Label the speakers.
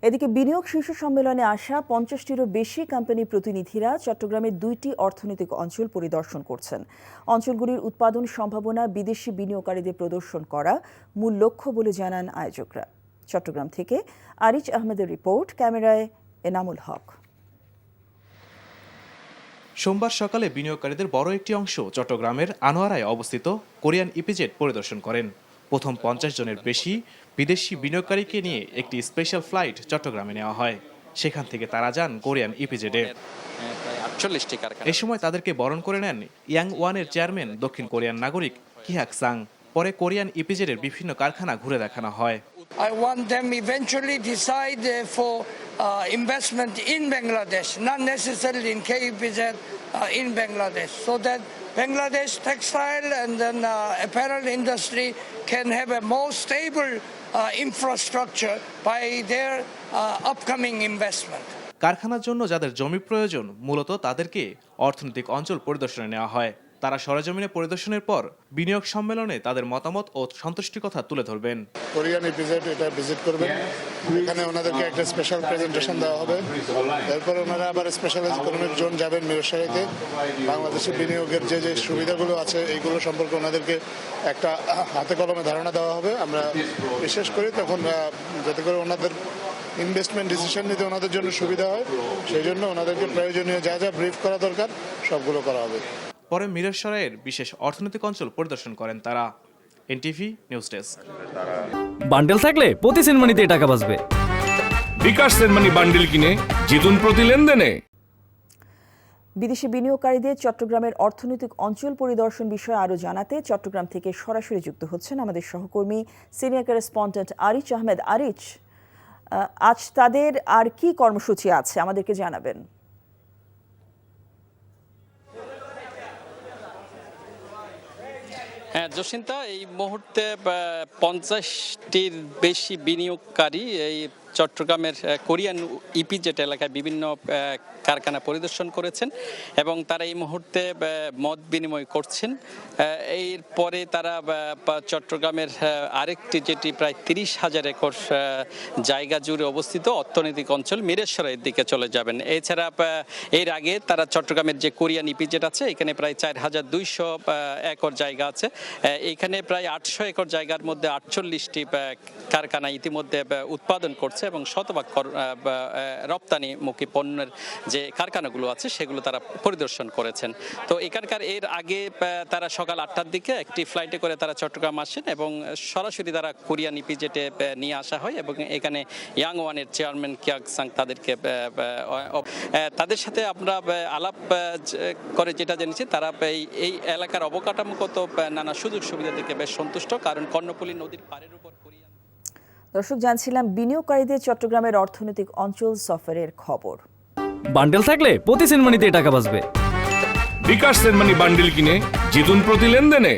Speaker 1: এদিকে বিনিয়োগ শীর্ষ সম্মেলনে আসা ৫০টিরও বেশি কোম্পানি প্রতিনিধিরা চট্টগ্রামের ২টি অর্থনৈতিক অঞ্চল পরিদর্শন করছেন। অঞ্চলগুলির উৎপাদন সম্ভাবনা বিদেশি বিনিয়োগকারীদের প্রদর্শন করা মূল লক্ষ্য বলে জানান আয়োজকরা। চট্টগ্রাম থেকে আরিচ আহমেদের রিপোর্ট, ক্যামেরায় এনামুল হক।
Speaker 2: সোমবার সকালে বিনিয়োগকারীদের বড় একটি অংশ চট্টগ্রামের আনোয়ারায় অবস্থিত কোরিয়ান ইপিজেড পরিদর্শন করেন। প্রথম ৫০ জনের বেশি বিদেশি বিনিয়োগকারীকে নিয়ে একটি স্পেশাল ফ্লাইট চট্টগ্রামে নেওয়া হয়। সেখান থেকে তারা যান কোরিয়ান ইপিজেডে। এই সময় তাদেরকে বরণ করে নেন ইয়াংওয়ানের চেয়ারম্যান দক্ষিণ কোরিয়ান নাগরিক কিহাক সাং। পরে কোরিয়ান ইপিজেডের বিভিন্ন কারখানা ঘুরে দেখানো হয়।
Speaker 3: I want them eventually decide for investment in Bangladesh, not necessarily in KEPZ, in Bangladesh, so that Bangladesh textile and then apparel industry can have a more stable infrastructure by their upcoming investment.
Speaker 2: কারখানার জন্য যাদের জমি প্রয়োজন মূলত তাদেরকে অর্থনৈতিক অঞ্চল পরিদর্শনে নেওয়া হয়। তারা সরেজমিনে পরিদর্শনের পর বিনিয়োগ সম্মেলনে তাদের মতামত ও সন্তুষ্টির কথা তুলে ধরবেন।
Speaker 4: কোরিয়ান ইপিজেড এটা ভিজিট করবেন, এখানে ওনাদেরকে একটা স্পেশাল প্রেজেন্টেশন দেওয়া হবে। এরপর ওনারা আবার স্পেশাল ইকোনমিক জোন যাবেন মিরসরাইতে। বাংলাদেশের বিনিয়োগের যে যে সুবিধাগুলো আছে এইগুলো সম্পর্কে ওনাদেরকে একটা হাতে কলমে ধারণা দেওয়া হবে। আমরা বিশেষ করি তখন যাতে করে ওনাদের ইনভেস্টমেন্ট ডিসিশন নিতে ওনাদের জন্য সুবিধা হয়, সেই জন্য ওনাদেরকে প্রয়োজনীয় যা যা ব্রিফ করা দরকার সবগুলো করা হবে।
Speaker 2: পরে মিরসরাইয়ের বিশেষ অর্থনৈতিক অঞ্চল পরিদর্শন করেন তারা। NTV news desk.
Speaker 5: বান্ডেল থাকলে প্রতি সেনমানিতে টাকা বাঁচবে।
Speaker 6: বিকাশ সেনমানি বান্ডেল কিনে জিতুন প্রতি লেনদেনে।
Speaker 1: বিদেশি বিনিয়োগকারীদের চট্টগ্রামের অর্থনৈতিক অঞ্চল পরিদর্শন বিষয়ে আরও জানাতে চট্টগ্রাম থেকে সরাসরি যুক্ত হচ্ছেন আমাদের সহকর্মী সিনিয়র করেসপন্ডেন্ট আরিচ আহমেদ। আরিচ, আজ তাদের আর কি কর্মসূচি আছে আমাদেরকে জানাবেন।
Speaker 7: হ্যাঁ জসিন্তা, এই মুহূর্তে ৫০টির বেশি বিনিয়োগকারী এই চট্টগ্রামের কোরিয়ান ইপিজেড এলাকায় বিভিন্ন কারখানা পরিদর্শন করেছেন এবং তারা এই মুহূর্তে মত বিনিময় করছেন। এরপরে তারা চট্টগ্রামের আরেকটি যেটি প্রায় ৩০,০০০ একর জায়গা জুড়ে অবস্থিত অর্থনৈতিক অঞ্চল মিরেশ্বরের দিকে চলে যাবেন। এছাড়া এর আগে তারা চট্টগ্রামের যে কোরিয়ান ইপিজেড আছে এখানে প্রায় ৪,২০০ একর জায়গা আছে। এখানে প্রায় ৮০০ একর জায়গার মধ্যে ৪৮টি কারখানা ইতিমধ্যে উৎপাদন করছে এবং শতভাগ রপ্তানিমুখী পণ্যের যে কারখানাগুলো আছে সেগুলো তারা পরিদর্শন করেছেন। তো এখানকার এর আগে তারা সকাল ৮টার দিকে একটি ফ্লাইটে করে তারা চট্টগ্রাম আসেন এবং সরাসরি তারা কোরিয়ান ইপিজেডে নিয়ে আসা হয় এবং এখানে ইয়াংওয়ানের চেয়ারম্যান কিয়াক সাং তাদের সাথে আমরা আলাপ করে যেটা জেনেছি তারা এই এলাকার অবকাঠামোগত নানা সুযোগ সুবিধা থেকে বেশ সন্তুষ্ট, কারণ কর্ণফুলী নদীর পাড়ের উপর কোরিয়ান।
Speaker 1: দর্শক, জানছিলাম বিনিয়োগকারীদের চট্টগ্রামের অর্থনৈতিক অঞ্চল সফরের খবর।
Speaker 5: বান্ডেল থাকলে প্রতি সেনমানিতে টাকা বাঁচবে।
Speaker 6: বিকাশ সেনমানি বান্ডেল কিনে জিতুন প্রতি লেনদেনে।